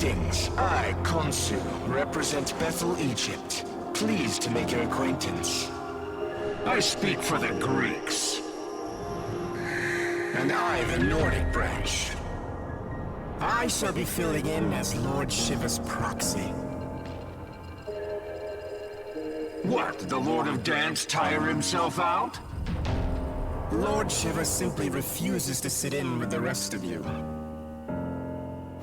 Greetings. I, Khonsu, represent Bethel, Egypt. Pleased to make your acquaintance. I speak for the Greeks. And I, the Nordic branch. I shall be filling in as Lord Shiva's proxy. What, the Lord of Dance tire himself out? Lord Shiva simply refuses to sit in with the rest of you.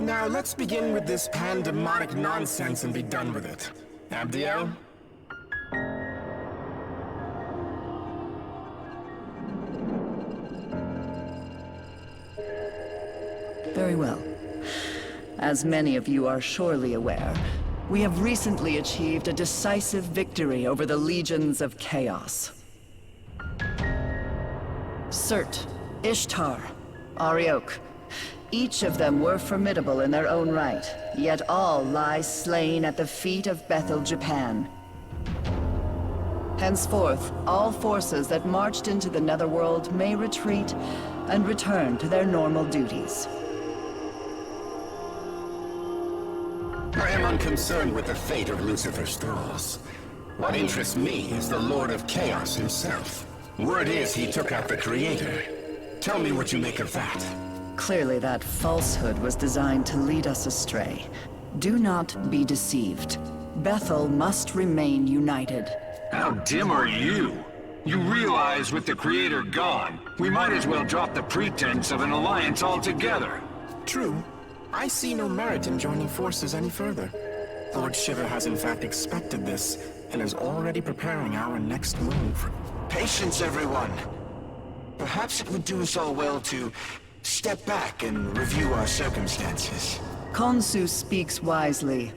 Now let's begin with this pandemonic nonsense and be done with it. Abdiel? Very well. As many of you are surely aware, we have recently achieved a decisive victory over the legions of chaos. Surt, Ishtar, Ariok, each of them were formidable in their own right, yet all lie slain at the feet of Bethel, Japan. Henceforth, all forces that marched into the Netherworld may retreat and return to their normal duties. I am unconcerned with the fate of Lucifer's thralls. What interests me is the Lord of Chaos himself. Word is he took out the Creator. Tell me what you make of that. Clearly that falsehood was designed to lead us astray. Do not be deceived. Bethel must remain united. How dim are you? You realize with the Creator gone, we might as well drop the pretense of an alliance altogether. True. I see no merit in joining forces any further. Lord Shiva has in fact expected this, and is already preparing our next move. Patience, everyone. Perhaps it would do us all well to step back and review our circumstances. Khonsu speaks wisely.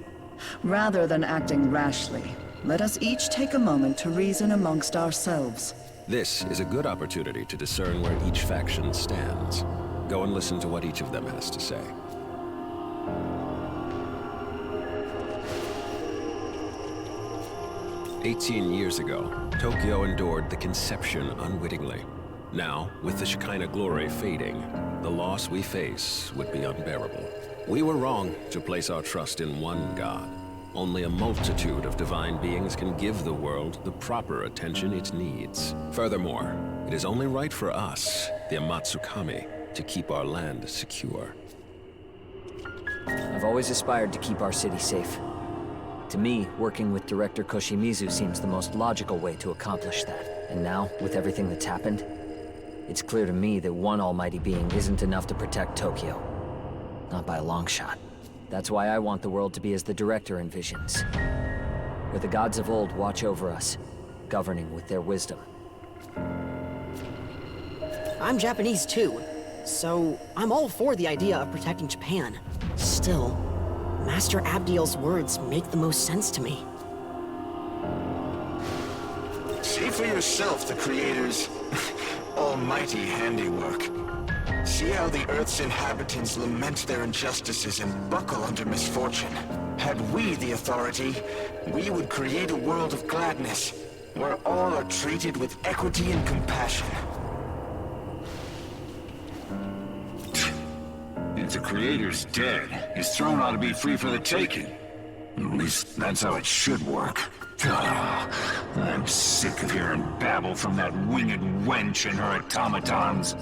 Rather than acting rashly, let us each take a moment to reason amongst ourselves. This is a good opportunity to discern where each faction stands. Go and listen to what each of them has to say. "18 years ago, Tokyo endured the conception unwittingly. Now, with the Shekinah glory fading, the loss we face would be unbearable. We were wrong to place our trust in one God. Only a multitude of divine beings can give the world the proper attention it needs. Furthermore, it is only right for us, the Amatsukami, to keep our land secure." I've always aspired to keep our city safe. To me, working with Director Koshimizu seems the most logical way to accomplish that. And now, with everything that's happened, it's clear to me that one almighty being isn't enough to protect Tokyo. Not by a long shot. That's why I want the world to be as the Director envisions. Where the gods of old watch over us, governing with their wisdom. I'm Japanese too, so I'm all for the idea of protecting Japan. Still, Master Abdiel's words make the most sense to me. See for yourself the Creator's almighty handiwork. See how the Earth's inhabitants lament their injustices and buckle under misfortune. Had we the authority, we would create a world of gladness, where all are treated with equity and compassion. If the Creator's dead, his throne ought to be free for the taking. At least that's how it should work. I'm sick of hearing babble from that winged wench and her automatons.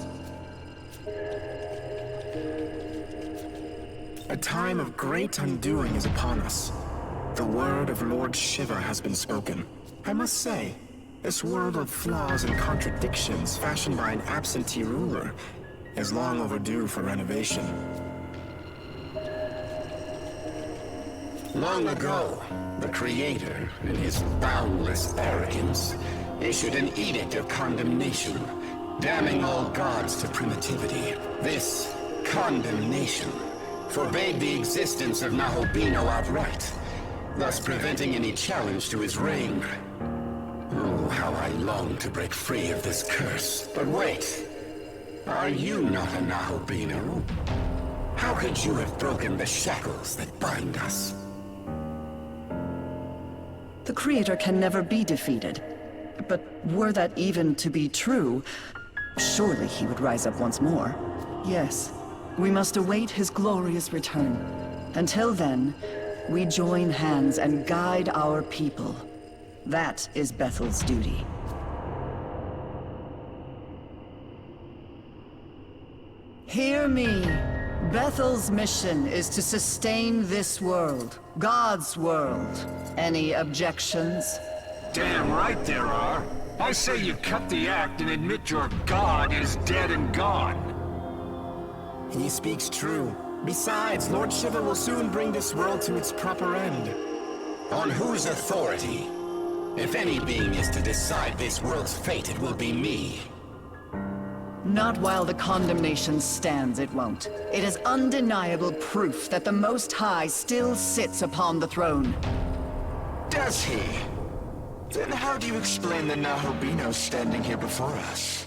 A time of great undoing is upon us. The word of Lord Shiva has been spoken. I must say, this world of flaws and contradictions fashioned by an absentee ruler is long overdue for renovation. Long ago, the Creator, in his boundless arrogance, issued an edict of condemnation, damning all gods to primitivity. This condemnation forbade the existence of Nahobino outright, thus preventing any challenge to his reign. Oh, how I long to break free of this curse. But wait, are you not a Nahobino? How could you have broken the shackles that bind us? The Creator can never be defeated. But were that even to be true, surely he would rise up once more. Yes, we must await his glorious return. Until then, we join hands and guide our people. That is Bethel's duty. Hear me. Bethel's mission is to sustain this world, God's world. Any objections? Damn right there are. I say you cut the act and admit your god is dead and gone. He speaks true. Besides, Lord Shiva will soon bring this world to its proper end. On whose authority? If any being is to decide this world's fate, it will be me. Not while the condemnation stands, it won't. It is undeniable proof that the Most High still sits upon the throne. Does he? Then how do you explain the Nahobino standing here before us?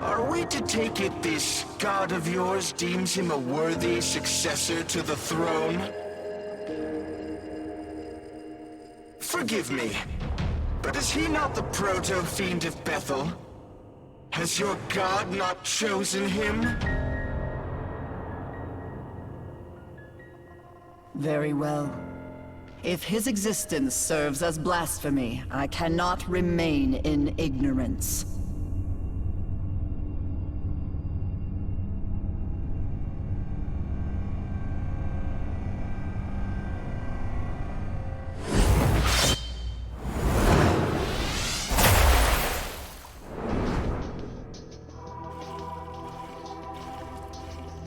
Are we to take it this god of yours deems him a worthy successor to the throne? Forgive me, but is he not the proto-fiend of Bethel? Has your god not chosen him? Very well. If his existence serves as blasphemy, I cannot remain in ignorance.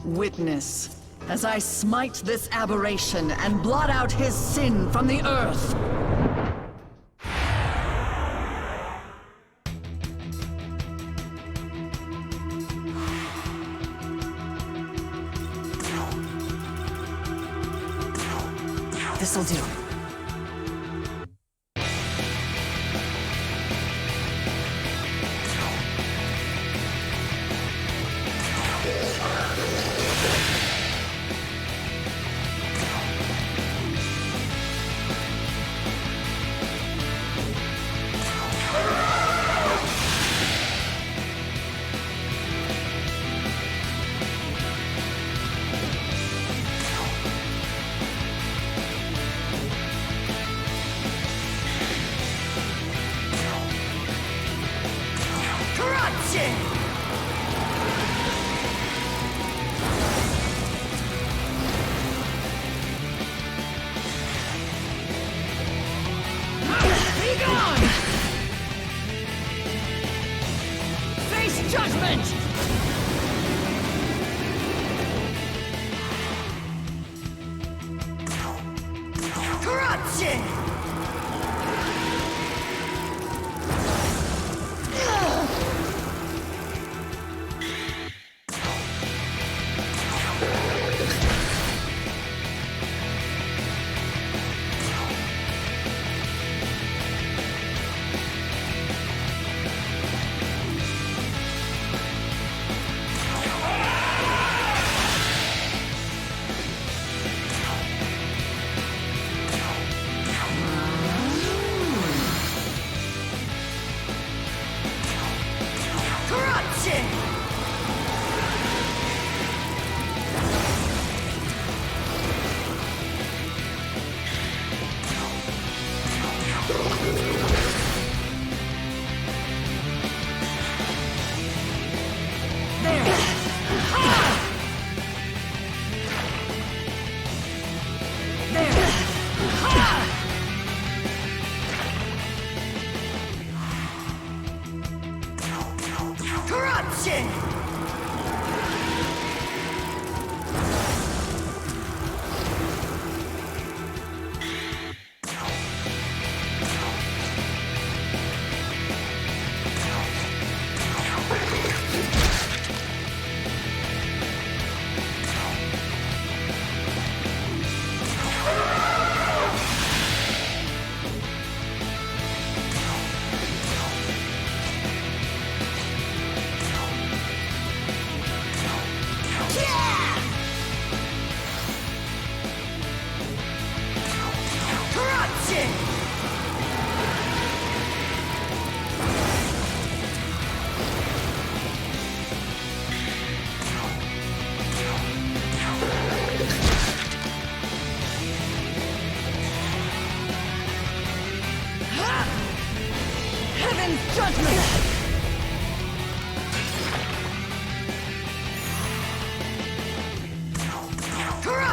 Witness, as I smite this aberration and blot out his sin from the earth. This'll do.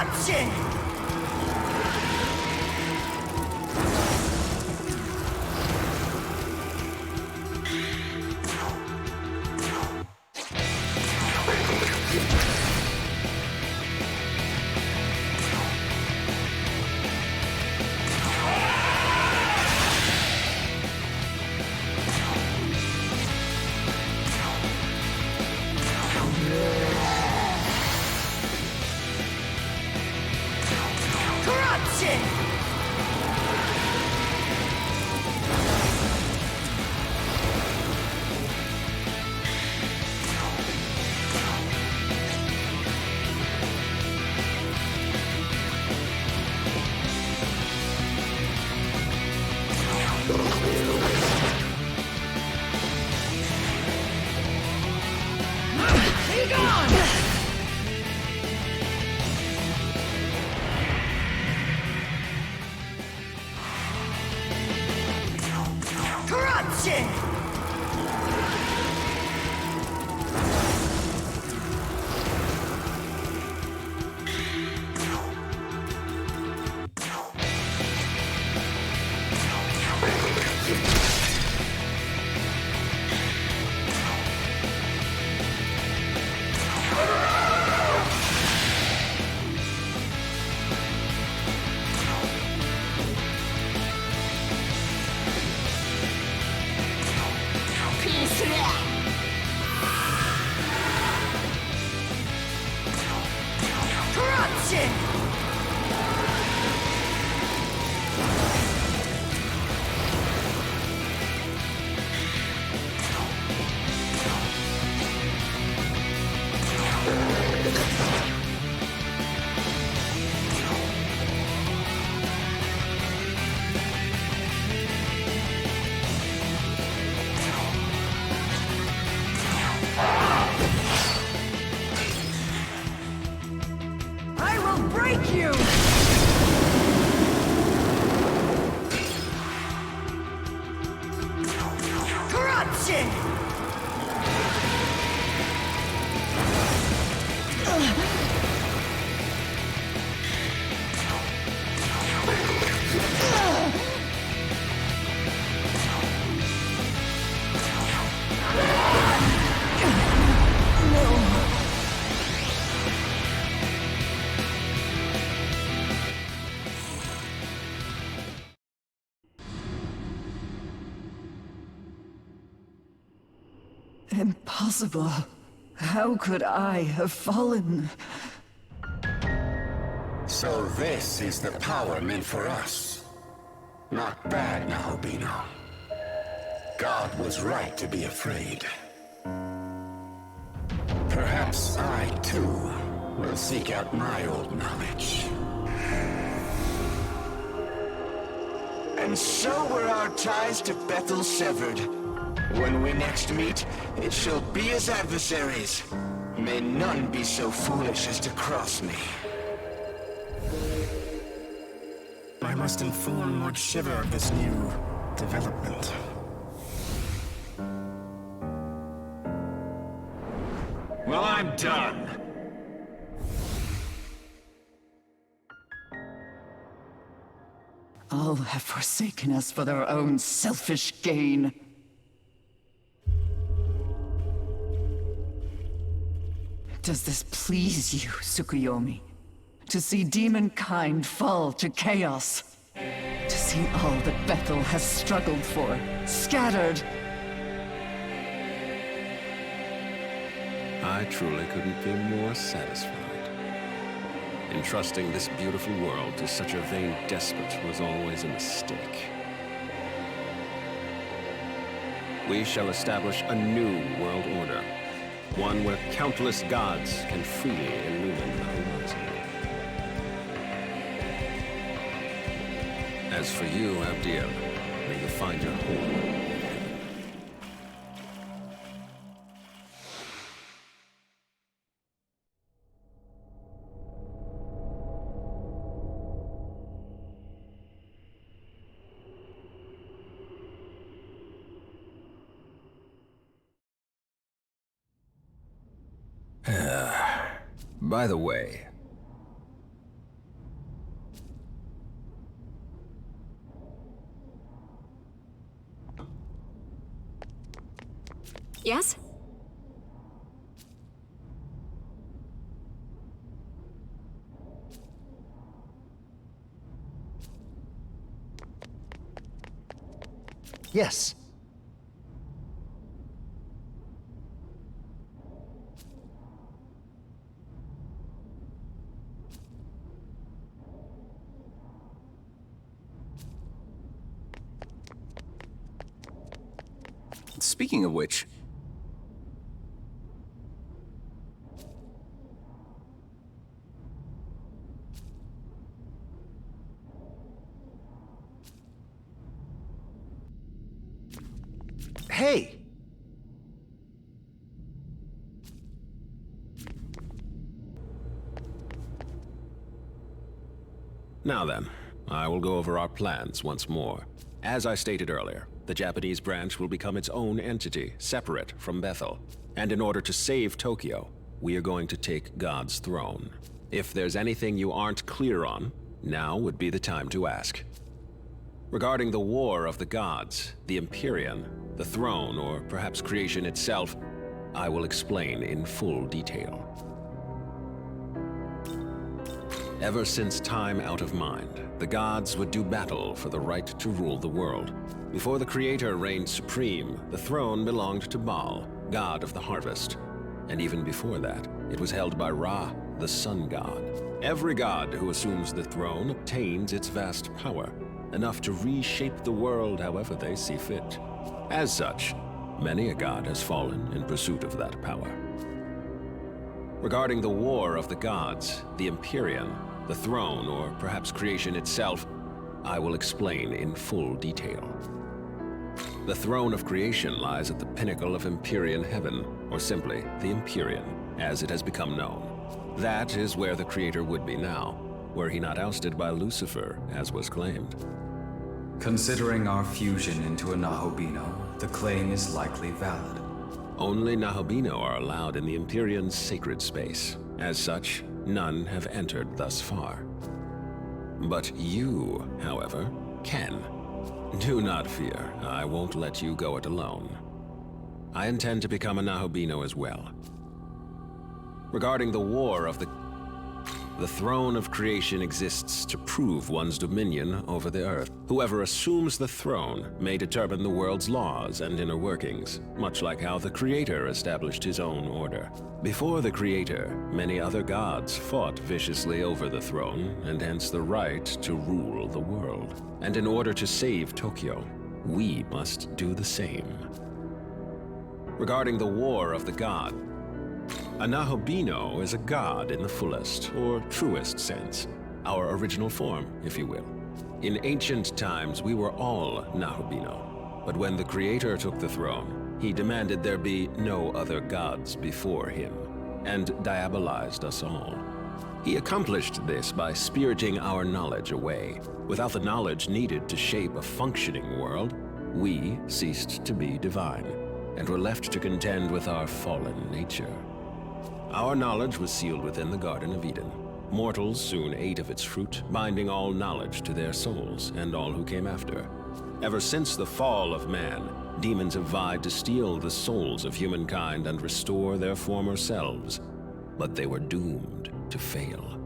Corruption! Corruption! Corruption! I will break you! Corruption! Impossible. How could I have fallen? So this is the power meant for us. Not bad, Nahobino. God was right to be afraid. Perhaps I, too, will seek out my old knowledge. And so were our ties to Bethel severed. When we next meet, it shall be as adversaries. May none be so foolish as to cross me. I must inform Lord Shiver of this new development. Well, I'm done. All have forsaken us for their own selfish gain. Does this please you, Tsukuyomi? To see demonkind fall to chaos? To see all that Bethel has struggled for, scattered? I truly couldn't be more satisfied. Entrusting this beautiful world to such a vain despot was always a mistake. We shall establish a new world order. One where countless gods can freely illumine the horizon. As for you, Abdiel, may you find your home. By the way, Yes? Yes. Speaking of which... Hey! Now then, I will go over our plans once more. As I stated earlier, the Japanese branch will become its own entity, separate from Bethel. And in order to save Tokyo, we are going to take God's throne. If there's anything you aren't clear on, now would be the time to ask. Regarding the War of the Gods, the Empyrean, the throne, or perhaps creation itself, I will explain in full detail. Ever since time out of mind, the gods would do battle for the right to rule the world. Before the Creator reigned supreme, the throne belonged to Baal, god of the harvest. And even before that, it was held by Ra, the sun god. Every god who assumes the throne obtains its vast power, enough to reshape the world however they see fit. As such, many a god has fallen in pursuit of that power. Regarding the War of the Gods, the Empyrean, the throne, or perhaps creation itself, I will explain in full detail. The throne of creation lies at the pinnacle of Empyrean heaven, or simply the Empyrean, as it has become known. That is where the Creator would be now, were he not ousted by Lucifer, as was claimed. Considering our fusion into a Nahobino, the claim is likely valid. Only Nahobino are allowed in the Empyrean's sacred space. As such, none have entered thus far. But you, however, can. Do not fear, I won't let you go it alone. I intend to become a Nahobino as well. Regarding the War of the throne of creation exists to prove one's dominion over the earth. Whoever assumes the throne may determine the world's laws and inner workings, much like how the Creator established his own order. Before the Creator, many other gods fought viciously over the throne, and hence the right to rule the world. And in order to save Tokyo, we must do the same. Regarding the War of the God, a Nahobino is a god in the fullest, or truest sense. Our original form, if you will. In ancient times, we were all Nahobino. But when the Creator took the throne, he demanded there be no other gods before him, and diabolized us all. He accomplished this by spiriting our knowledge away. Without the knowledge needed to shape a functioning world, we ceased to be divine, and were left to contend with our fallen nature. Our knowledge was sealed within the Garden of Eden. Mortals soon ate of its fruit, binding all knowledge to their souls and all who came after. Ever since the fall of man, demons have vied to steal the souls of humankind and restore their former selves. But they were doomed to fail.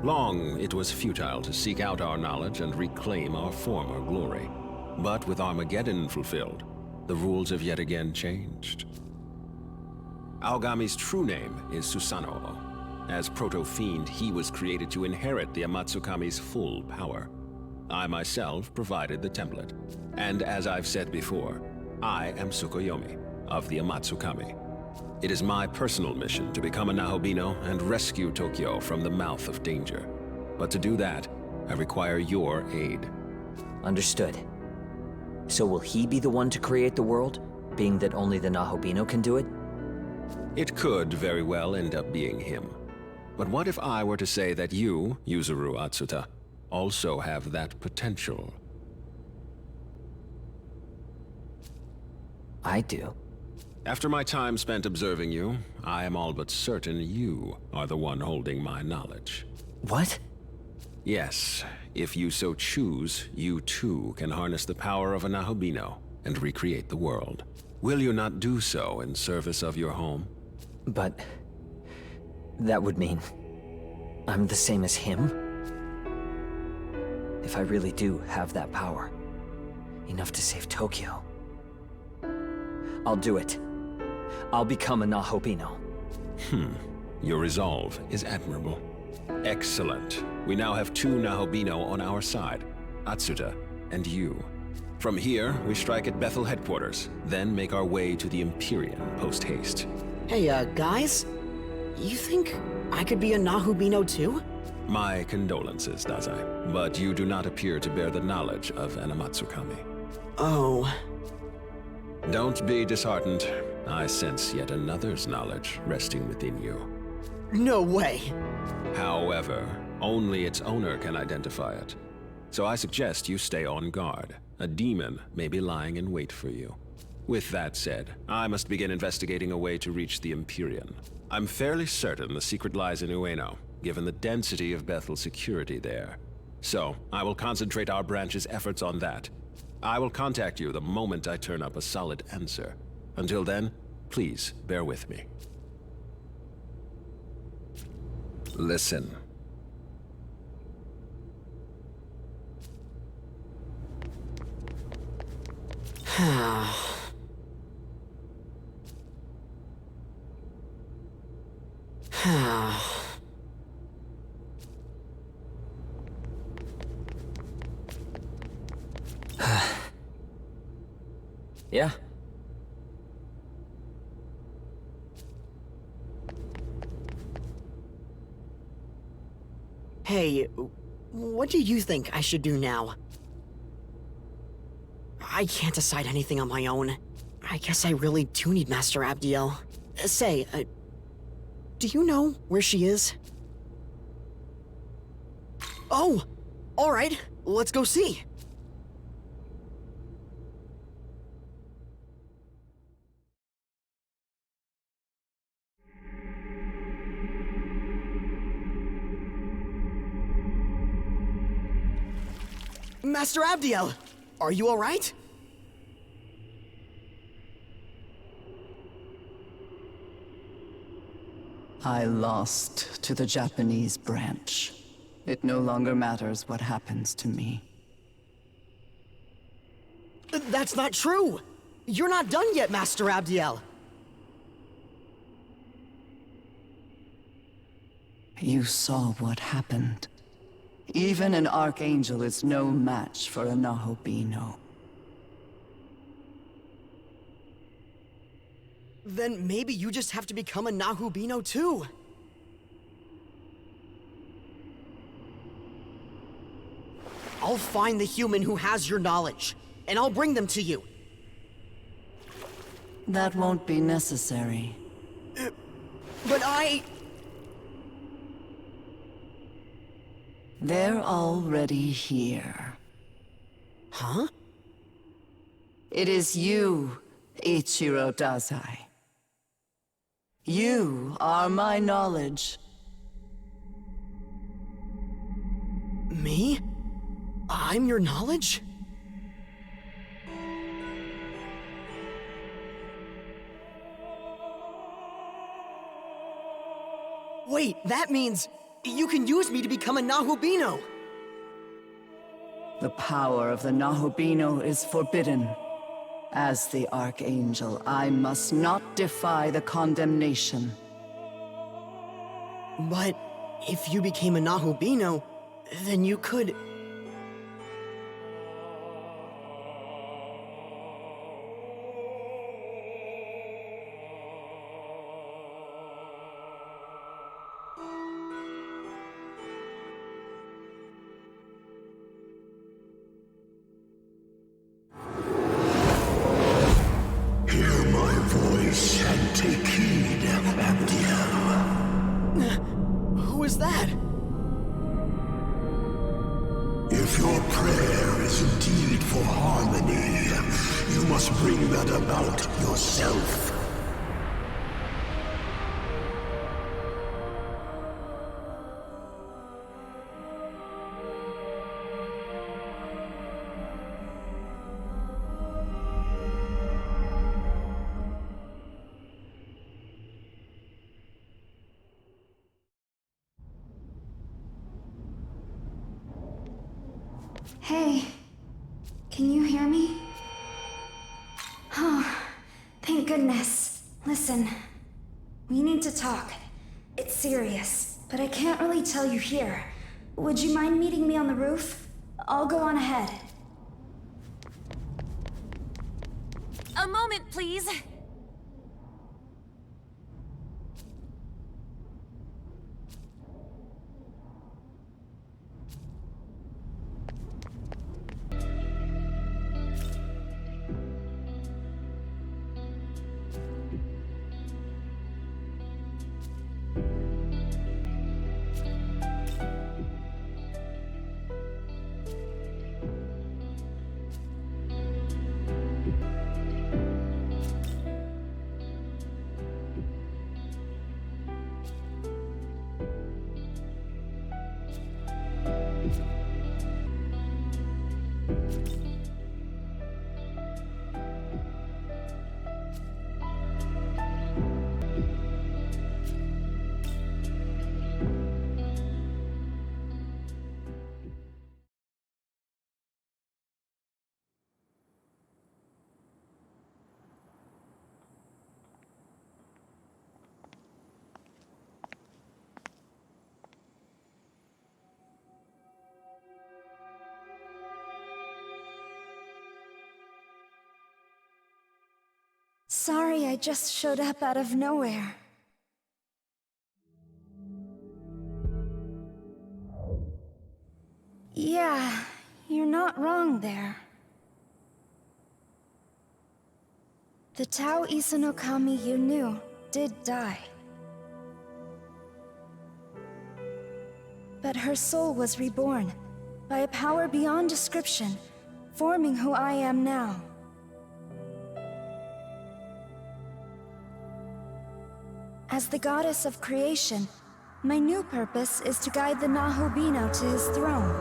Long it was futile to seek out our knowledge and reclaim our former glory. But with Armageddon fulfilled, the rules have yet again changed. Aogami's true name is Susanoo. As Proto-Fiend, he was created to inherit the Amatsukami's full power. I myself provided the template. And as I've said before, I am Tsukuyomi of the Amatsukami. It is my personal mission to become a Nahobino and rescue Tokyo from the mouth of danger. But to do that, I require your aid. Understood. So will he be the one to create the world, being that only the Nahobino can do it? It could very well end up being him. But what if I were to say that you, Yuzuru Atsuta, also have that potential? I do. After my time spent observing you, I am all but certain you are the one holding my knowledge. What? Yes, if you so choose, you too can harness the power of a Nahobino and recreate the world. Will you not do so in service of your home? But that would mean I'm the same as him? If I really do have that power, enough to save Tokyo, I'll do it. I'll become a Nahobino. Your resolve is admirable. Excellent. We now have 2 Nahobino on our side, Atsuta and you. From here, we strike at Bethel headquarters, then make our way to the Empyrean post-haste. Hey, guys? You think I could be a Nahobino too? My condolences, Dazai, but you do not appear to bear the knowledge of an Amatsukami. Oh. Don't be disheartened. I sense yet another's knowledge resting within you. No way. However, only its owner can identify it. So I suggest you stay on guard. A demon may be lying in wait for you. With that said, I must begin investigating a way to reach the Empyrean. I'm fairly certain the secret lies in Ueno, given the density of Bethel's security there. So, I will concentrate our branch's efforts on that. I will contact you the moment I turn up a solid answer. Until then, please bear with me. Listen. Yeah? Hey, what do you think I should do now? I can't decide anything on my own. I guess I really do need Master Abdiel. Say, do you know where she is? Oh! Alright, let's go see. Master Abdiel! Are you alright? I lost to the Japanese branch. It no longer matters what happens to me. That's not true! You're not done yet, Master Abdiel! You saw what happened. Even an Archangel is no match for a Nahobino. Then maybe you just have to become a Nahobino too. I'll find the human who has your knowledge, and I'll bring them to you. That won't be necessary. But I... They're already here. Huh? It is you, Ichiro Dazai. You are my knowledge. Me? I'm your knowledge? Wait, that means you can use me to become a Nahobino! The power of the Nahobino is forbidden. As the Archangel, I must not defy the condemnation. But if you became a Nahobino, then you could... Hear my voice and take heed, Abdiel. Who is that? If your prayer is indeed for harmony, you must bring that about yourself. Hey, can you hear me? Oh, thank goodness. Listen, we need to talk. It's serious, but I can't really tell you here. Would you mind meeting me on the roof? I'll go on ahead. A moment, please. Sorry, I just showed up out of nowhere. Yeah, you're not wrong there. The Tao Isanokami you knew did die. But her soul was reborn, by a power beyond description, forming who I am now. As the goddess of creation, my new purpose is to guide the Nahobino to his throne.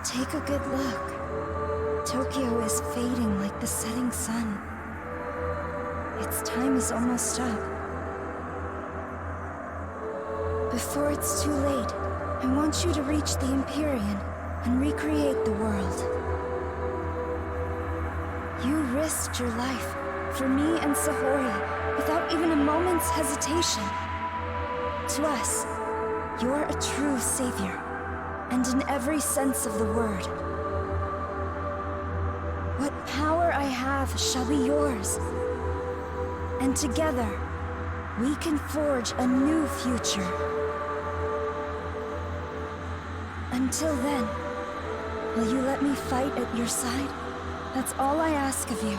Take a good look. Tokyo is fading like the setting sun. Its time is almost up. Before it's too late, I want you to reach the Empyrean and recreate the world. You risked your life for me and Sahori without even a moment's hesitation. To us, you're a true savior, and in every sense of the word. What power I have shall be yours, and together, we can forge a new future. Until then, will you let me fight at your side? That's all I ask of you.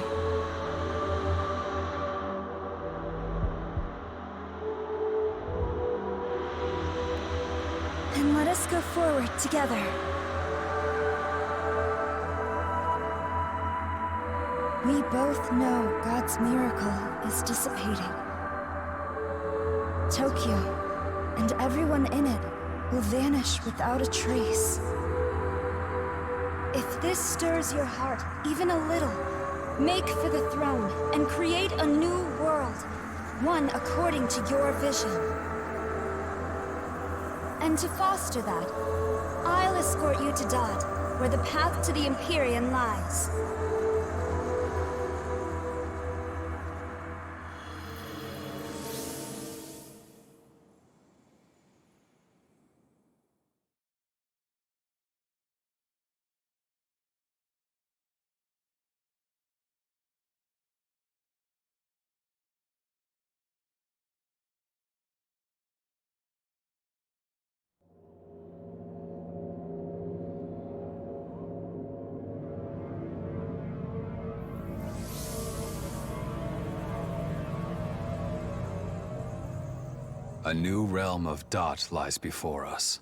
Then let us go forward together. We both know God's miracle is dissipating. Tokyo, and everyone in it, will vanish without a trace. If this stirs your heart even a little, make for the throne and create a new world, one according to your vision. And to foster that, I'll escort you to Dot, where the path to the Empyrean lies. A new realm of Dot lies before us.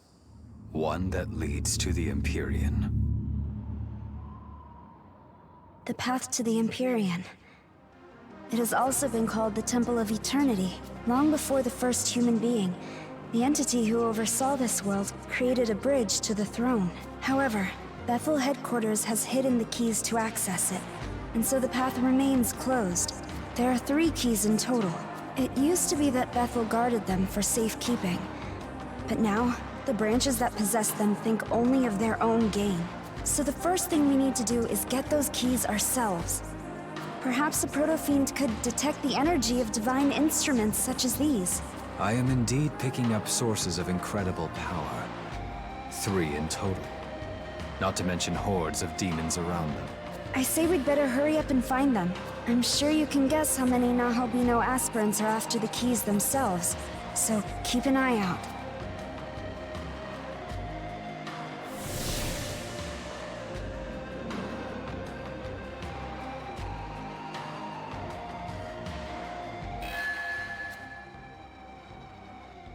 One that leads to the Empyrean. The path to the Empyrean. It has also been called the Temple of Eternity. Long before the first human being, the entity who oversaw this world created a bridge to the throne. However, Bethel headquarters has hidden the keys to access it, and so the path remains closed. There are 3 keys in total. It used to be that Bethel guarded them for safekeeping. But now, the branches that possess them think only of their own gain. So the first thing we need to do is get those keys ourselves. Perhaps a proto-fiend could detect the energy of divine instruments such as these. I am indeed picking up sources of incredible power. 3 in total. Not to mention hordes of demons around them. I say we'd better hurry up and find them. I'm sure you can guess how many Nahalbino aspirants are after the keys themselves. So keep an eye out.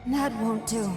That won't do.